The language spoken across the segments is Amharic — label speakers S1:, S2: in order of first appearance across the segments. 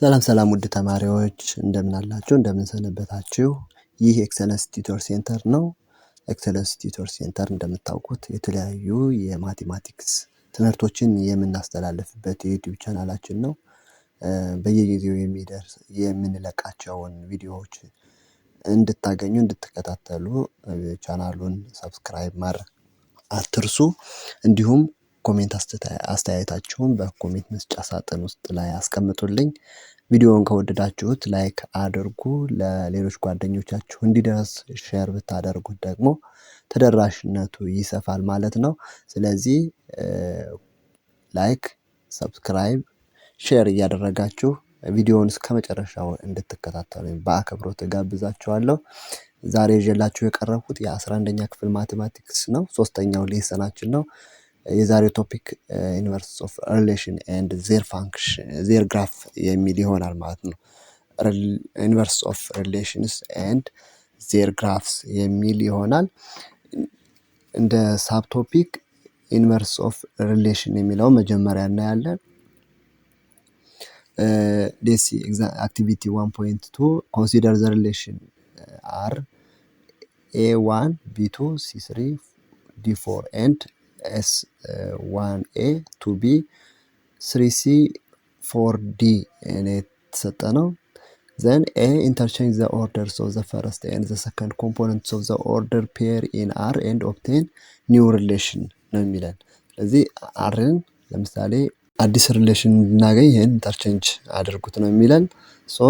S1: ሰላም ውድ ተማሪዎች እንደምን አላችሁ እንደምን ሰነበታችሁ? ይህ ኤክሰለንስ ቲዩተር ሴንተር ነው። ኤክሰለንስ ቲዩተር ሴንተር እንደምታውቁት የተለያዩ የማቴማቲክስ ትምህርቶችን የምናስተላልፍበት የዩቲዩብ ቻናላችን ነው። በየጊዜው የምንለቃቸውን ቪዲዮዎች እንድታገኙ እንድትከታተሉ ቻናሉን ሰብስክራይብ ማድረግ አትርሱ። እንዲሁም ኮሜንት አስተያየታችሁን በኮሜንት መስጫ ሳጥን ውስጥ ላይ አስቀምጡልኝ። ቪዲዮውን ከወደዳችሁት ላይክ አድርጉ። ለሌሎች ጓደኞቻችሁ እንዲደርስ ሼር ብታደርጉት ደግሞ ተደራሽነቱ ይሰፋል ማለት ነው። ስለዚህ ላይክ፣ ሰብስክራይብ፣ ሼር እያደረጋችሁ ቪዲዮውን እስከመጨረሻው እንድትከታተሉኝ በአክብሮት እጋብዛችኋለሁ። ዛሬ ይዤላችሁ የቀረብኩት የ11ኛ ክፍል ማቴማቲክስ ነው። ሶስተኛው ሌሰናችን ነው። የዛሬው ቶፒክ ኢንቨርስ ኦፍ ሪሌሽን ኤንድ ዜር ፋንክሽን ዜር ግራፍ የሚል ይሆናል ማለት ነው። ኢንቨርስ ኦፍ ሪሌሽንስ ኤንድ ዜር ግራፍስ የሚል ይሆናል። እንደ ሳብ ቶፒክ ኢንቨርስ ኦፍ ሪሌሽን የሚለው መጀመሪያ እናያለን። ሌትስ ሲ አክቲቪቲ 1.2 ኮንሲደር ዘ ሪሌሽን አር A1 B2 C3 D4 and S1A 2B 3C 4D የተሰጠ ነው። Then A interchange the orders of the first and the second components of the order pair in R and obtain new relation ነው የሚለን። ስለዚህ Rን ለምሳሌ አዲስ ሪሌሽን እንድናገኝ ይሄን ኢንተርቼንጅ አድርጉት ነው የሚለን። So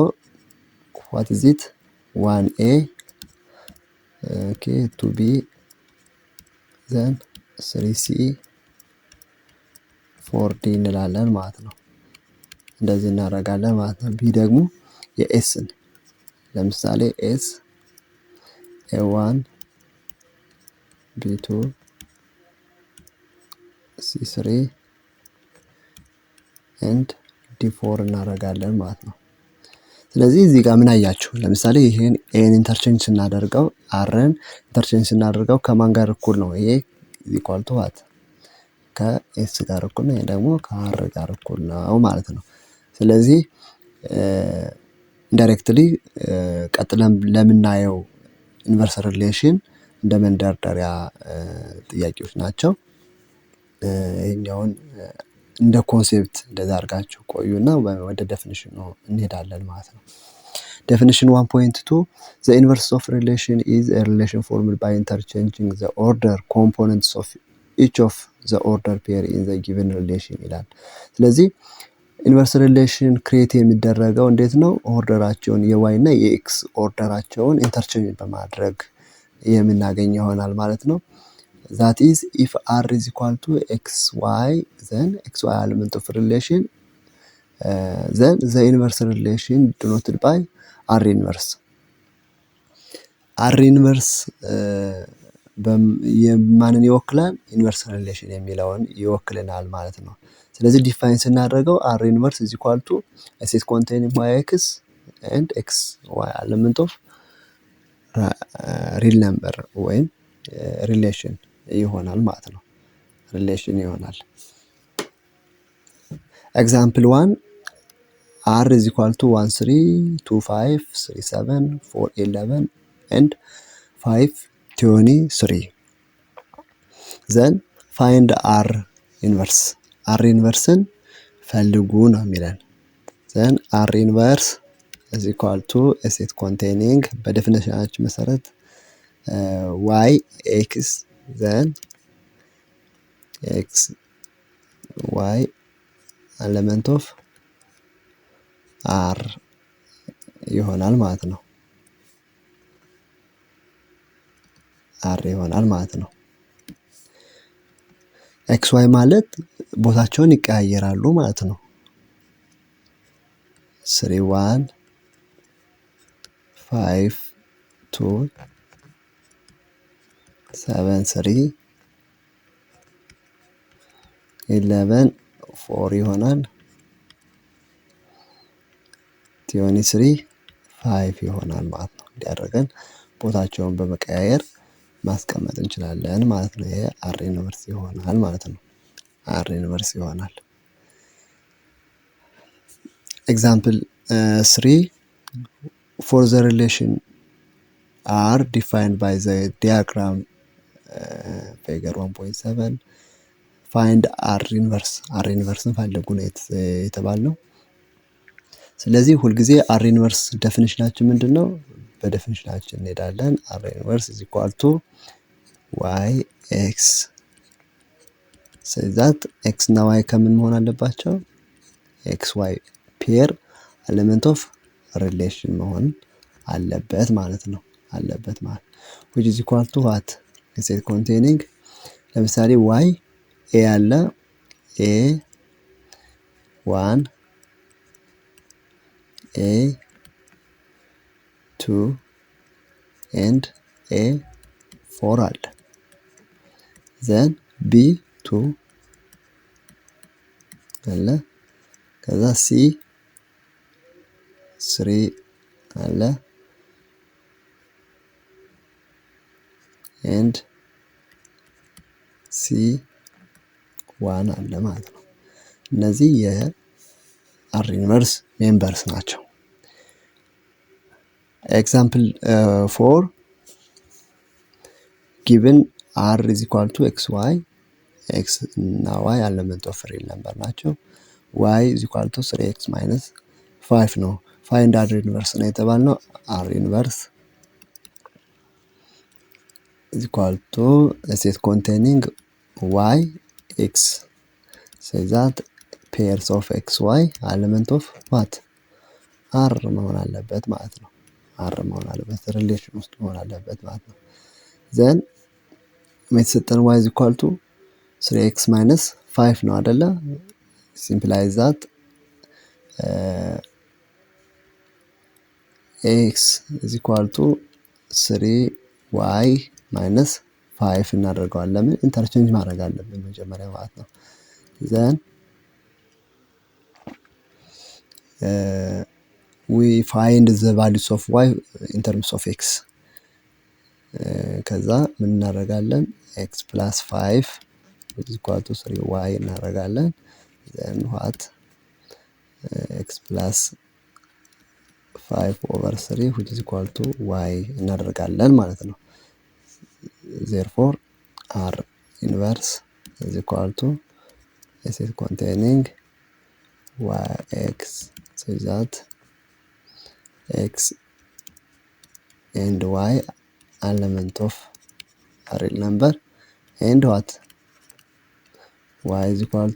S1: what is it? 1A 2B then 3C 4D እንላለን ማለት ነው። እንደዚህ እናደርጋለን ማለት ነው። ቢ ደግሞ የኤስን ለምሳሌ ኤስ A1 B2 C3 and D4 እናደርጋለን ማለት ነው። ስለዚህ እዚህ ጋር ምን አያችሁ? ለምሳሌ ይሄን ኤን ኢንተርቼንጅ ስናደርገው አርን ኢንተርቼንጅ ስናደርገው ከማን ጋር እኩል ነው? ይሄ ኢኳል ቱ ዋት ከኤስ ጋር እኩል ነው። ይሄ ደግሞ ከአር ጋር እኩል ነው ማለት ነው። ስለዚህ ኢንዳይሬክትሊ ቀጥለን ለምናየው ኢንቨርስ ሪሌሽን እንደ መንደርደሪያ ጥያቄዎች ናቸው። ይሄኛውን እንደ ኮንሴፕት እንደዛ አድርጋችሁ ቆዩና ወደ ዴፊኒሽኑ እንሄዳለን ማለት ነው። Definition 1.2 The inverse of relation is a relation formed by interchanging the order components of each of the order pair in the given relation ይላል። ስለዚህ ኢንቨርስ ሪሌሽን ክሬት የሚደረገው እንዴት ነው? ኦርደራቸውን የዋይ እና የኤክስ ኦርደራቸውን ኢንተርቼንጅ በማድረግ የምናገኝ ይሆናል ማለት ነው። that is if R is equal to xy then xy element of relation then the inverse relation denoted by R inverse የማንን ይወክላል? ኢንቨርስ ሪሌሽን የሚለውን ይወክልናል ማለት ነው። ስለዚህ ዲፋይን ስናደርገው R inverse is equal to a set containing yx and xy element of real number ወይም ሪሌሽን ይሆናል ማለት ነው። ሪሌሽን ይሆናል። ኤግዛምፕል 1 R is equal to 1 3 2 5 3 7 4 11 and 5 23 then find R inverse R inverseን ፈልጉ ነው የሚለን። then R inverse is equal to a set containing በዴፊኒሽናችን መሰረት y x then x y element of R ይሆናል ማለት ነው። R ይሆናል ማለት ነው። xy ማለት ቦታቸውን ይቀያየራሉ ማለት ነው። 3 1 5 2 7 3 11 4 ይሆናል። 23 5 ይሆናል ማለት ነው። እንዲያደርገን ቦታቸውን በመቀያየር ማስቀመጥ እንችላለን ማለት ነው። ይሄ R ኢንቨርስ ይሆናል ማለት ነው። R ኢንቨርስ ይሆናል። ኤግዛምፕል 3 for the relation are defined by the diagram figure 1.7 find r inverse ፈልጉ ነው የተባልነው። ስለዚህ ሁልጊዜ r inverse ዴፊኒሽናችን ምንድነው? በዴፊኒሽናችን እንሄዳለን። r inverse is equal to y x so that x እና y ከምን መሆን አለባቸው? x y ፔር ኤሌመንት ኦፍ ሪሌሽን መሆን አለበት ማለት ነው። which is equal to what? set containing ለምሳሌ y a አለ a 1 a 2 and a 4 አለ then b 2 አለ ከዛ c 3 አለ and c 1 አለ ማለት ነው። እነዚህ የr inverse ሜምበርስ ናቸው። ኤግዛምፕል 4 given r is equal to xy x እና y ኤሌመንት ኦፍ ሪል ነምበር ናቸው። y is equal to 3x minus 5 ነው። find r inverse ነው የተባልነው። r inverse is equal to a set containing y x so that pairs of xy element of what? r መሆን አለበት ማለት ነው። r መሆን አለበት ሪሌሽን ውስጥ መሆን አለበት ማለት ነው። then የተሰጠን y is equal to 3x minus 5 ነው አይደለ? simplifies that x is equal to 3y minus 5 እናደርገዋለን። ለምን ኢንተርቼንጅ ማድረግ አለብን መጀመሪያ ማለት ነው። then we find the values of y in terms of x ከዛ ምን እናደርጋለን? x plus 5 which is equal to 3y እናደርጋለን። then what? x plus 5 over 3 which is equal to y እናደርጋለን ማለት ነው። therefore r inverse is equal to a set containing y x so that x and y element of a real number and what? y is equal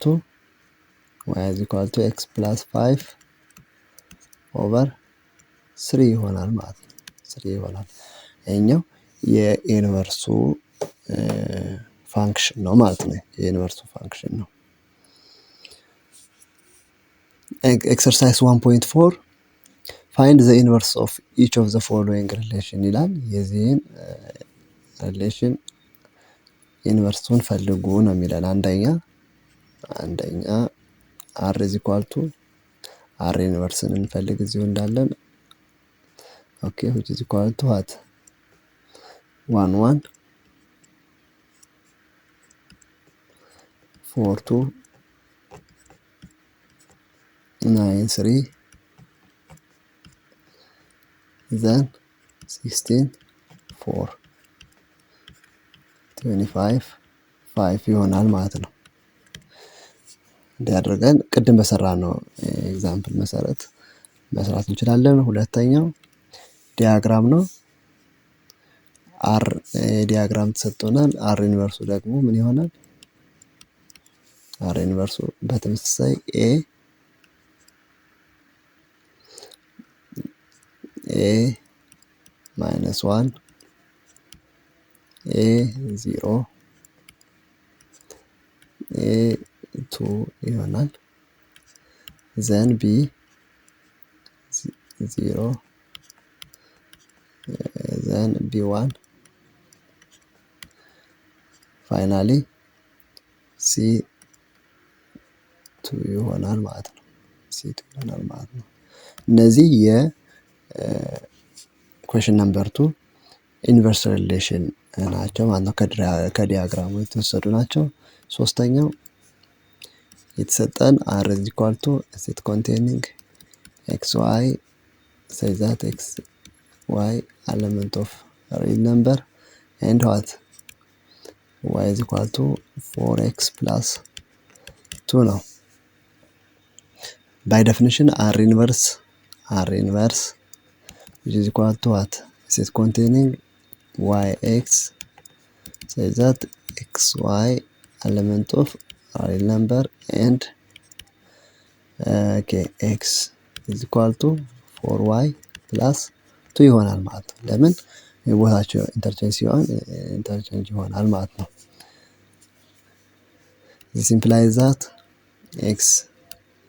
S1: to x plus 5 over 3 ይሆናል ማለት ነው። 3 ይሆናል። ይሄኛው የኢንቨርሱ ፋንክሽን ነው ማለት ነው። የኢንቨርሱ ፋንክሽን ነው። ኤክሰርሳይዝ 1.4 find the inverse of each of the following relation ይላል። የዚህን ሪሌሽን ኢንቨርሱን ፈልጉ ነው የሚለን። አንደኛ r is equal to r ኢንቨርስን እንፈልግ እዚሁ እንዳለን okay which is equal to what? 1 1 4 2 9 3 then 16 4 25 5 ይሆናል ማለት ነው። እንዲያደርገን ቅድም በሰራነው ኤግዛምፕል መሰረት መስራት እንችላለን። ሁለተኛው ዲያግራም ነው። r ዲያግራም ተሰጥቶናል። r ኢንቨርሱ ደግሞ ምን ይሆናል? r ኢንቨርሱ በተመሳሳይ a minus 1 a 0 a 2 ይሆናል። then b 0 then b1 finally c2 ይሆናል ማለት ነው። c2 ይሆናል ማለት ነው። እነዚህ question number 2 ኢንቨርስ ሪሌሽን ናቸው ማለት ነው። ከዲያግራሙ የተወሰዱ ናቸው። ሶስተኛው የተሰጠን r is equal to a set containing xy say that xy element of real number and what y is equal to 4x plus 2 ነው። by definition r inverse which is equal to what is containing yx say that xy element of real number and x is equal to 4y plus 2 ይሆናል ማለት ነው። ለምን የቦታቸው ኢንተርቼንጅ ሲሆን ኢንተርቼንጅ ይሆናል ማለት ነው። this implies that x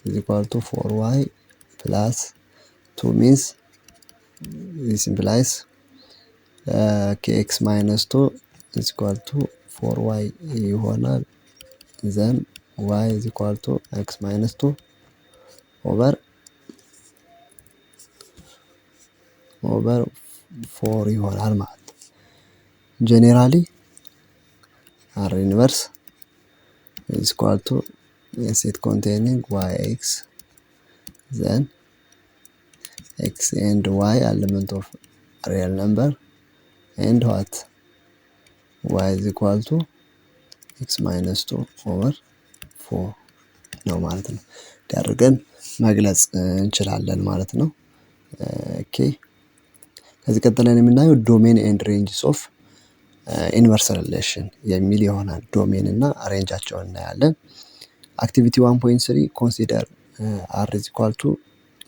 S1: is equal to 4y plus 2 means this implies kx minus 2 is equal to 4y ይሆናል then y is equal to x minus 2 over 4 ይሆናል ማለት ነው። generally r inverse is equal to a set containing yx then x and y element of real number and what y is equal to x minus 2 over 4 ነው ማለት ነው። ዳርገን መግለጽ እንችላለን ማለት ነው። ኦኬ ከዚህ ቀጥለን የምናየው ዶሜን ኤንድ ሬንጅስ ኦፍ ኢንቨርስ ሪሌሽን የሚል ይሆናል። ዶሜን እና ሬንጃቸውን እናያለን። አክቲቪቲ 1.3 ኮንሲደር r is equal to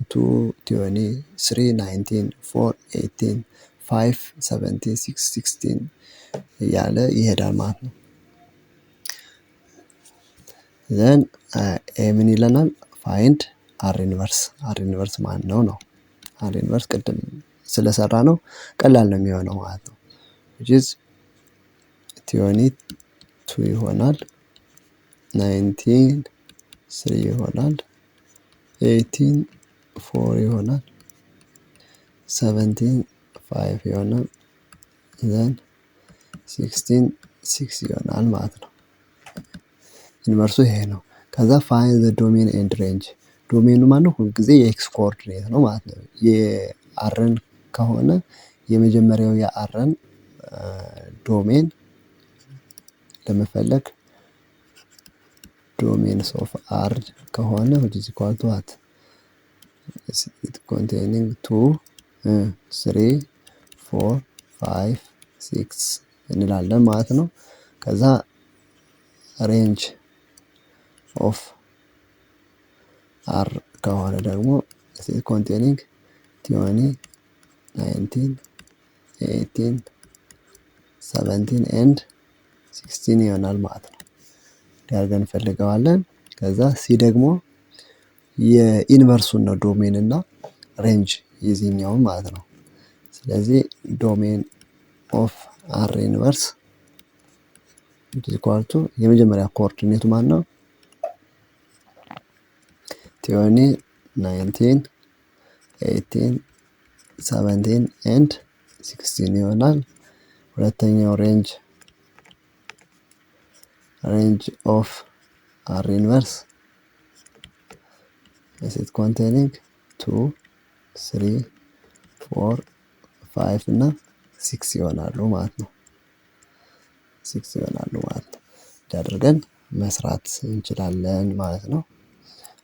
S1: 2 23 19 4 18 5 17 6 16 እያለ ይሄዳል ማለት ነው። then ምን ይለናል? ፋይንድ r inverse ማን ነው ነው። r inverse ቅድም ስለሰራ ነው ቀላል ነው የሚሆነው ማለት ነው። which is 22 ይሆናል 19 3 ይሆናል 18 4 ይሆናል 17 5 ይሆናል then 16 6 ይሆናል ማለት ነው። ኢንቨርሱ ይሄ ነው። ከዛ find the domain and range ዶሜኑ ማለት ሁሉ ጊዜ የኤክስ ኮኦርዲኔት ነው ማለት ነው። የአርን ከሆነ የመጀመሪያው የአርን ዶሜን ለመፈለግ domains of r ከሆነ which is equal to what it containing 2 3 4 5 6 እንላለን ማለት ነው። ከዛ range of r ከሆነ ደግሞ it containing 20 19 18 17 and 16 ይሆናል ማለት ነው። ዳርገን እንፈልገዋለን። ከዛ ሲ ደግሞ የኢንቨርሱን ነው ዶሜን እና ሬንጅ የዚህኛውን ማለት ነው። ስለዚህ ዶሜን ኦፍ r ኢንቨርስ ኢኳል ቱ የመጀመሪያ ኮኦርዲኔቱ ማን ነው? 20 19 18 17 and 16 ይሆናል። ሁለተኛው ሬንጅ of r inverse is it containing 2 3 4 5 እና 6 ይሆናሉ ማለት ነው። 6 ይሆናሉ ማለት ነው። አድርገን መስራት እንችላለን ማለት ነው።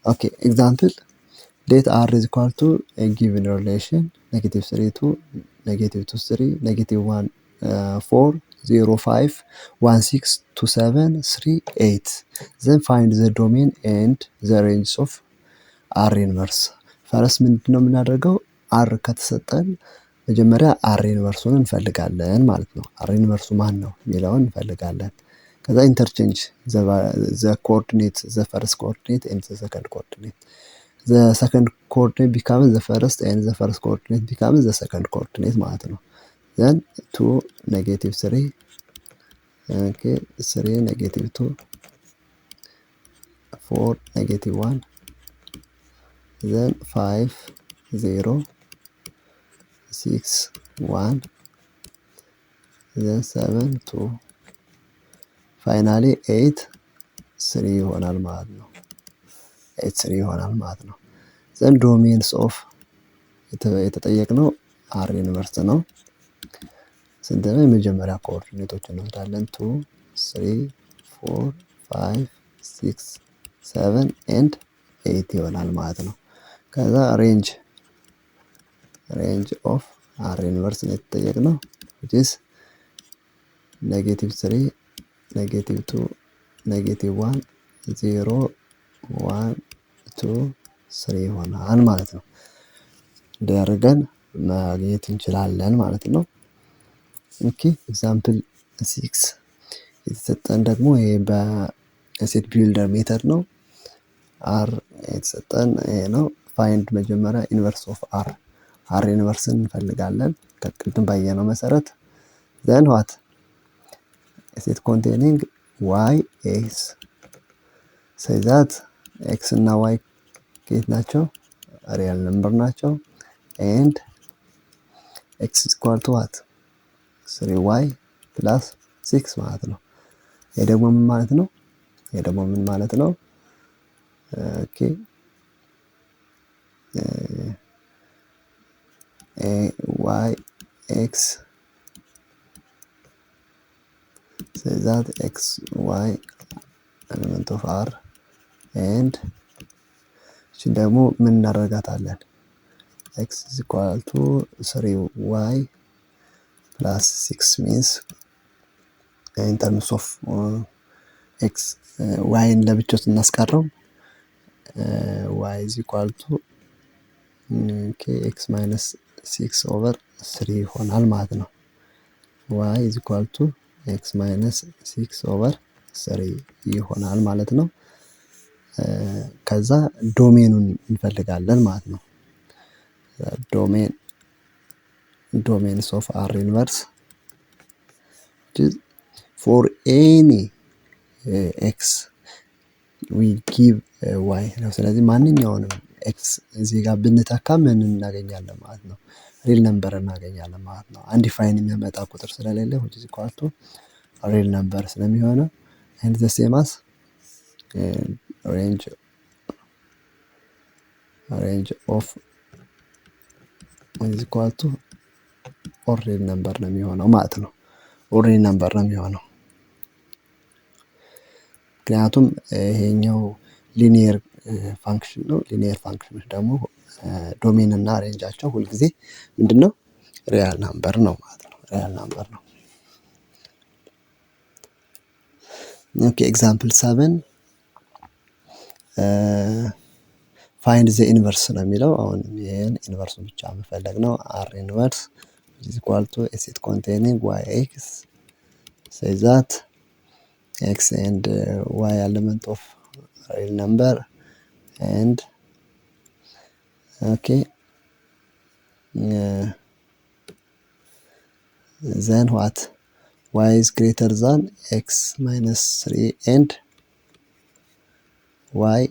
S1: ኦኬ ኤግዛምፕል let r is equal to a given relation -3 to -2 3 -1 4 0 5 1 6 2 7 3 8 then find the domain and the range of r inverse ፈረስ ምንድነው የምናደርገው? r ከተሰጠን መጀመሪያ r ኢንቨርሱን እንፈልጋለን ማለት ነው። r ኢንቨርሱ ማን ነው የሚለውን እንፈልጋለን። ከዛ ኢንተርቼንጅ the coordinate the first coordinate and the second coordinate the second coordinate becomes the first and the first coordinate becomes the second coordinate ማለት ነው። then 2 -3 okay 3 -2 4 -1 then 5 0 6 1 then 7 2 finally 8 3 ይሆናል ማለት ነው። 8 3 ይሆናል ማለት ነው። ዘን ዶሜንስ ኦፍ የተጠየቅነው አር ኢንቨርስ ነው። ስንት ነው? የመጀመሪያ ኮኦርዲኔቶችን እንወስዳለን 2 3 4 5 6 7 ኤንድ 8 ይሆናል ማለት ነው። ከዛ ሬንጅ ኦፍ አር ኢንቨርስ ነው የተጠየቅነው which is -3 -2 -1 0 1 2 3 ይሆናል ማለት ነው። እንዲያደርገን ማግኘት እንችላለን ማለት ነው። ኦኬ ኤግዛምፕል 6 የተሰጠን ደግሞ ይሄ በሴት ቢልደር ሜተድ ነው። አር የተሰጠን ይሄ ነው። ፋይንድ መጀመሪያ ኢንቨርስ ኦፍ አር ኢንቨርስን እንፈልጋለን ከቅድም ባየነው መሰረት። ዘን ዋት ሴት ኮንቴኒንግ ዋይ ኤክስ say that ኤክስ እና ዋይ ከየት ናቸው? ሪያል ነምበር ናቸው። and x is equal to what 3y plus 6 ማለት ነው። ይሄ ደግሞ ምን ማለት ነው? ኦኬ y x say that x y element of r and እቺ ደግሞ ምን እናደርጋታለን? x is equal to 3y plus 6 means in terms of x yን ለብቻው ስናስቀረው y is equal to x minus 6 over 3 ይሆናል ማለት ነው። y is equal to x minus 6 over 3 ይሆናል ማለት ነው። ከዛ ዶሜኑን እንፈልጋለን ማለት ነው። domains of R inverse for any x we give y ነው። ስለዚህ ማንኛውንም ኤክስ እዚህ ጋር ብንተካ ምን እናገኛለን ማለት ነው? ሪል ነምበር እናገኛለን ማለት ነው። አንዲፋይን የሚያመጣ ቁጥር ስለሌለ which is equal to ሪል ነምበር ስለሚሆነው and the same as range of is equal to ኦሬድ ነምበር ነው የሚሆነው ማለት ነው። ኦሬድ ነምበር ነው የሚሆነው ምክንያቱም ይሄኛው ሊኒየር ፋንክሽን ነው። ሊኒየር ፋንክሽኖች ደግሞ ዶሜን እና ሬንጃቸው ሁልጊዜ ምንድነው? ሪያል ነምበር ነው ማለት ነው። ሪያል ነምበር ነው። ኦኬ ኤግዛምፕል 7 ፋይንድ ዘ ኢንቨርስ ነው የሚለው። አሁን ይሄን ኢንቨርሱን ብቻ መፈለግ ነው። አር ኢንቨርስ is equal to a set containing yx say that x and y element of real number and okay then what y is greater than x minus 3 and y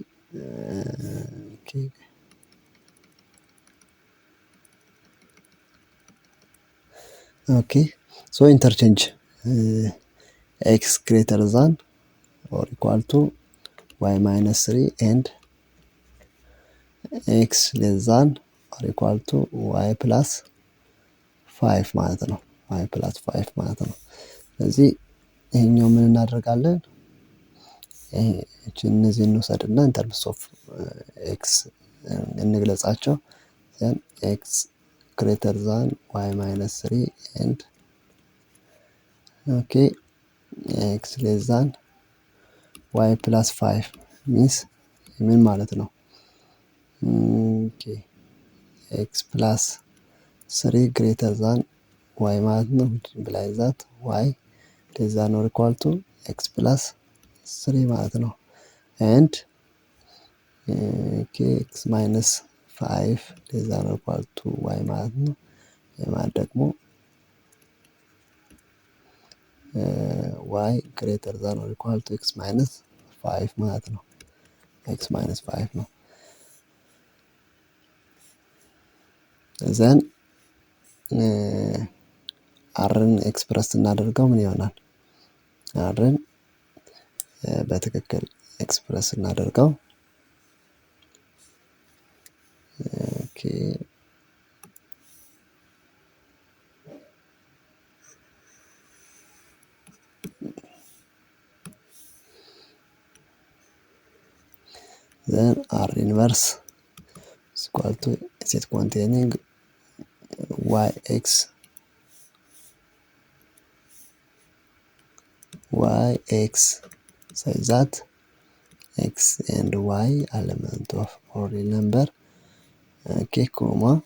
S1: okay so interchange x greater than or equal to y minus 3 and x less than or equal to y plus 5 ማለት ነው። y plus 5 ማለት ነው። ስለዚህ ይሄኛው ምን እናደርጋለን? እነዚህ እንውሰድና in terms of x እንግለጻቸው። then x greater than y minus 3 and okay x less than y plus 5 means ምን ማለት ነው? okay x plus 3 greater than y ማለት ነው። implies that y less than or equal to x plus 3 ማለት ነው። and okay x minus 5 less than or equal to y ማለት ነው። የማለት ደግሞ y greater than or equal to x minus 5 ማለት ነው። x minus 5 ነው። then አርን ኤክስፕረስ እናደርገው ምን ይሆናል? አርን በትክክል ኤክስፕረስ እናደርገው then R inverse is equal to set containing yx such that x and y element of real number comma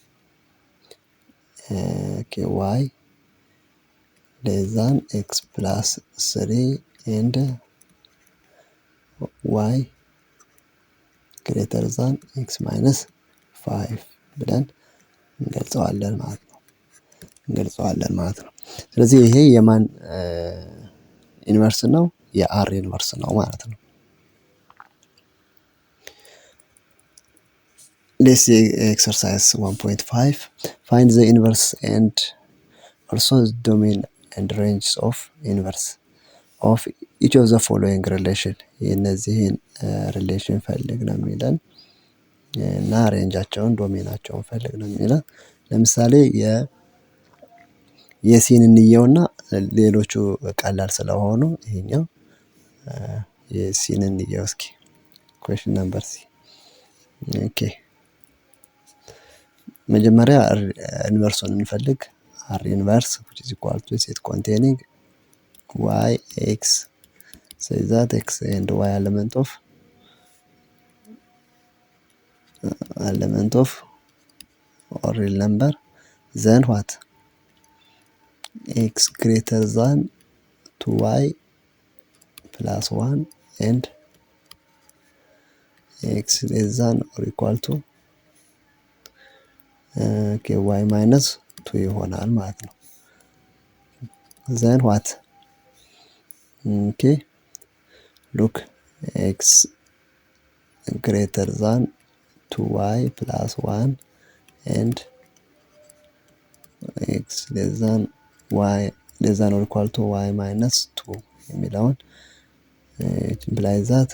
S1: y less than x plus 3 and y greater than x minus 5 ብለን እንገልጸዋለን ማለት ነው። ስለዚህ ይሄ የማን ኢንቨርስ ነው? የአር ኢንቨርስ ነው ማለት ነው። ሌትስ ሲ ኤክሰርሳይዝ 1.5 find the inverse and also the domain and ranges of inverse of each of the following relation የነዚህን ሪሌሽን ፈልግ ነው የሚለን እና ሬንጃቸውን ዶሜናቸውን ፈልግ ነው የሚለን። ለምሳሌ የሲን እንየውና ሌሎቹ ቀላል ስለሆኑ ይሄኛው የሲን እንየው እስኪ question number C መጀመሪያ ኢንቨርሱን እንፈልግ r inverse which is equal to set containing yx say that x and y element of real number then what x greater than 2y plus 1 and x less than or equal to y minus 2 ይሆናል ማለት ነው። then what look x greater than 2y plus 1 and x less than or equal to y minus 2 የሚለውን it implies that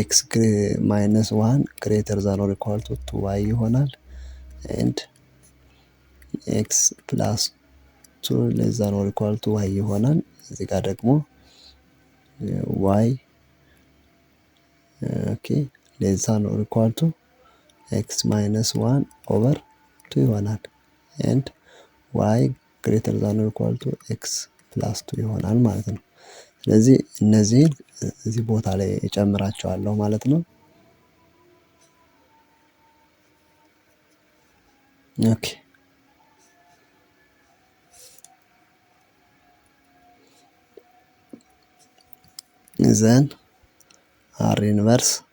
S1: x minus 1 greater than or equal to 2y ይሆናል and x plus 2 less than or equal to y ይሆናል። እዚህ ጋር ደግሞ y less than or equal to x minus 1 over 2 ይሆናል and y greater than or equal to x plus 2 ይሆናል ማለት ነው። ስለዚህ እነዚህ እዚህ ቦታ ላይ እጨምራቸዋለሁ ማለት ነው። then r inverse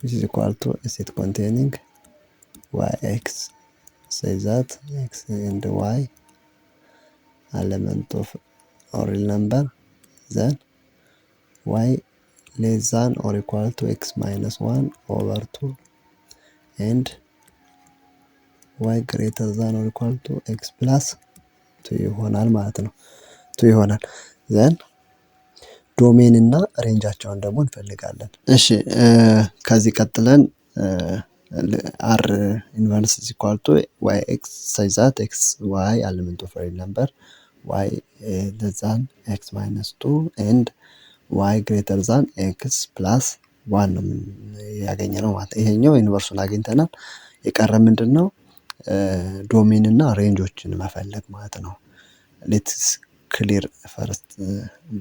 S1: which is equal to a set containing yx say that x and y element of real number then y less than or equal to x minus 1 over 2 and y greater than or equal to x plus 2 ይሆናል ማለት ነው። 2 ይሆናል then ዶሜን እና ሬንጃቸውን ደግሞ እንፈልጋለን። እሺ ከዚህ ቀጥለን r inverse is equal to yx such that x y element of real number y less than x minus 2 and y greater than x plus 1 ነው ያገኘነው ማለት። ይሄኛው ኢንቨርሱን አግኝተናል። የቀረ ምንድነው? ዶሜን እና ሬንጆችን መፈለግ ማለት ነው። ሌትስ ክሊር ፈርስት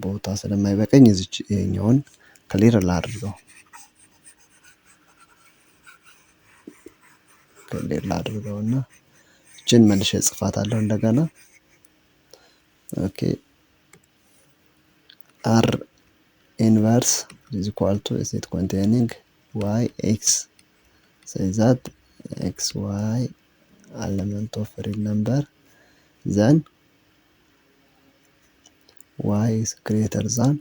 S1: ቦታ ስለማይበቀኝ እዚች ይሄኛውን ክሊር ላድርገውና እችን መልሼ ጽፋታለሁ እንደገና r inverse is equal to a set containing yx say that xy element of real number then y is greater than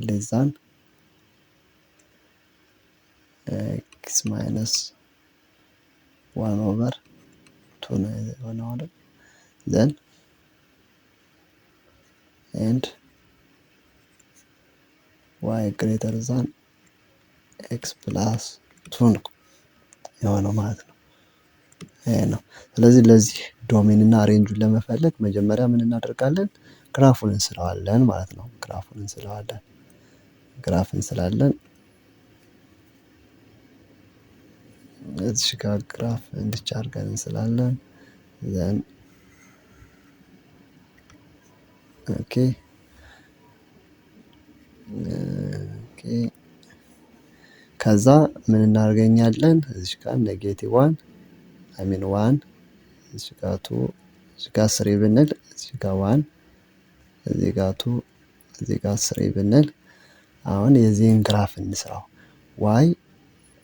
S1: less than x minus 1 over 2 ነው አይደል? then and y greater than x plus ቱ ነው የሆነው ማለት ነው። ይሄ ነው። ስለዚህ ለዚህ ዶሜን እና ሬንጁን ለመፈለግ መጀመሪያ ምን እናደርጋለን? ግራፉን እንስለዋለን ማለት ነው። ግራፉን እንስለዋለን። ግራፍ እንስላለን። እዚህ ጋር ግራፍ እንዲች አድርገን እንስላለን። ዘን ኦኬ ከዛ ምን እናገኛለን? እዚህ ጋር ኔጌቲቭ ዋን አይ ሚን ዋን እዚህ ጋር ቱ እዚህ ጋር ስሪ ብንል እዚህ ጋር ዋን እዚህ ጋር ቱ እዚህ ጋር ስሪ ብንል አሁን የዚህን ግራፍ እንስራው። ዋይ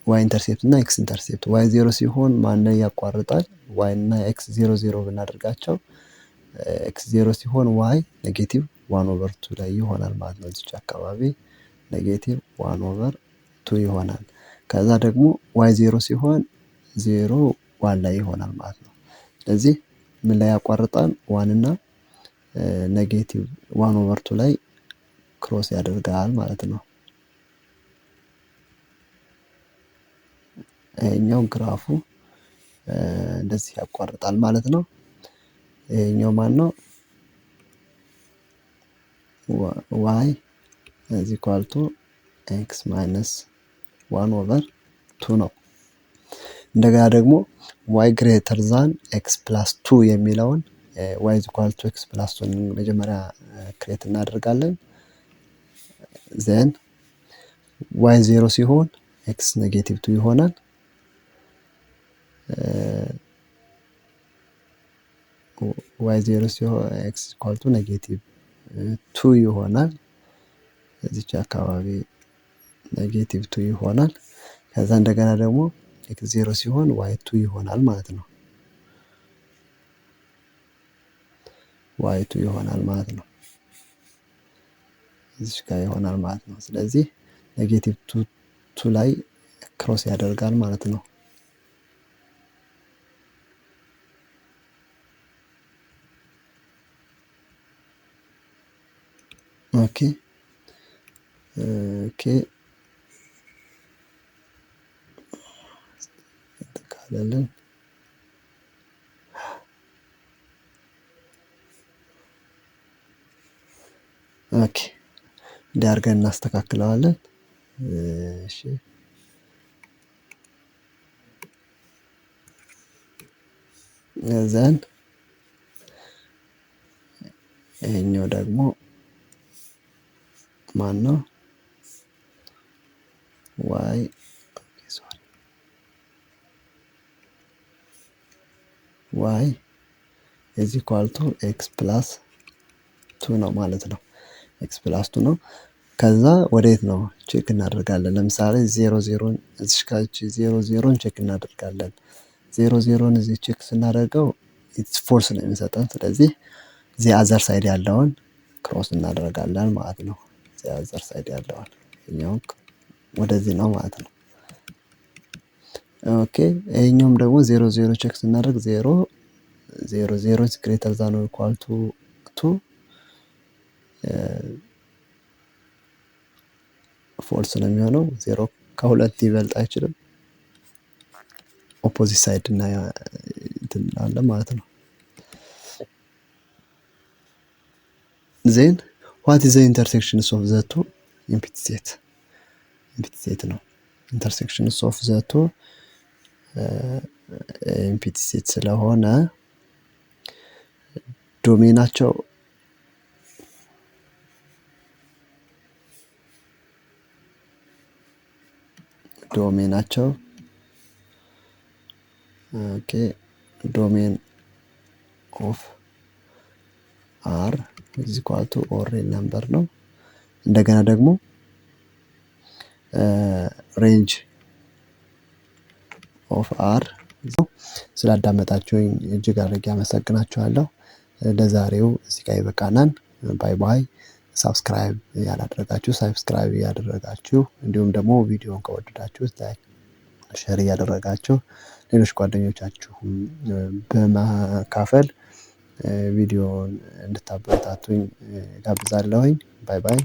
S1: ኢንተርሴፕት እና ኤክስ ኢንተርሴፕት ዋይ 0 ሲሆን ማንን ያቋርጣል? ዋይ እና ኤክስ 0 0 ብናደርጋቸው ኤክስ 0 ሲሆን ዋይ ኔጌቲቭ 1/2 ላይ ይሆናል ማለት ነው። እዚህ አካባቢ ኔጌቲቭ 1/2 ይሆናል። ከዛ ደግሞ ዋይ 0 ሲሆን 0 1 ላይ ይሆናል ማለት ነው። ስለዚህ ምን ላይ ያቋርጣል? 1 እና ኔጌቲቭ 1/2 ላይ ክሮስ ያደርጋል ማለት ነው። ይሄኛው ግራፉ እንደዚህ ያቋርጣል ማለት ነው። ይሄኛው ማን ነው? ዋይ ኢዝ ኢኳል ቱ ኤክስ ማይነስ 1/2 ነው። እንደገና ደግሞ ዋይ ግሬተር ዛን ኤክስ ፕላስ 2 የሚለውን ዋይ ኢዝ ኢኳል ቱ ኤክስ ፕላስ 2 መጀመሪያ ክሬት እናደርጋለን። ዘን ዋይ 0 ሲሆን ኤክስ ኔጌቲቭ 2 ይሆናል። ዋይ 0 ሲሆን ኤክስ ኢኳል ቱ ኔጌቲቭ 2 ይሆናል። እዚች አካባቢ ኔጌቲቭ 2 ይሆናል። ከዛ እንደገና ደግሞ ኤክስ 0 ሲሆን ዋይ 2 ይሆናል ማለት ነው። ዋይ 2 ይሆናል ማለት ነው። እዚች ጋር ይሆናል ማለት ነው። ስለዚህ ኔጌቲቭ 2 ላይ ክሮስ ያደርጋል ማለት ነው። ኦኬ ካለልን ኦኬ እንዲህ አድርገን እናስተካክለዋለን። እሺ ዘን ይሄኛው ደግሞ ማን ነው? ዋይ ዋይ ኢዝ ኢኳል ቱ ኤክስ ፕላስ 2 ነው ማለት ነው። ኤክስ ፕላስ 2 ነው። ከዛ ወዴት ነው ቼክ እናደርጋለን። ለምሳሌ 00ን እዚህ ጋር 00ን ቼክ እናደርጋለን። 00ን እዚህ ቼክ ስናደርገው ኢትስ ፎልስ ነው የሚሰጠን። ስለዚህ እዚህ አዘር ሳይድ ያለውን ክሮስ እናደርጋለን ማለት ነው። እዚህ አዘር ሳይድ ያለውን ይሄኛው ወደዚህ ነው ማለት ነው። ኦኬ ይሄኛውም ደግሞ 00 ቼክ ስናደርግ 0 is greater than or equal to 2 ፎልስ ነው የሚሆነው። 0 ከሁለት ይበልጥ አይችልም። ኦፖዚት ሳይድ እና እንትን አለ ማለት ነው። ዜን ዋት ኢዝ ዘ ኢንተርሴክሽንስ ኦፍ ዘ ቱ ኢምፒቲ ሴት? ኢምፒቲ ሴት ነው። ኢንተርሴክሽንስ ኦፍ ዘ ቱ ኢምፒቲ ሴት ስለሆነ ዶሜናቸው ኦኬ ዶሜን ኦፍ አር ኢዝ ኢኳል ቱ ኦር ሪል ነምበር ነው። እንደገና ደግሞ ሬንጅ ኦፍ አር። ስላዳመጣችሁኝ እጅግ አድርጌ አመሰግናችኋለሁ። ለዛሬው እዚህ ጋር ይበቃናል። ባይ ባይ። ሳብስክራይብ ያላደረጋችሁ ሳብስክራይብ ያደረጋችሁ፣ እንዲሁም ደግሞ ቪዲዮን ከወደዳችሁ ላይክ ሼር እያደረጋችሁ ሌሎች ጓደኞቻችሁም በማካፈል ቪዲዮን እንድታበረታቱኝ ጋብዛለሁኝ። ባይ ባይ።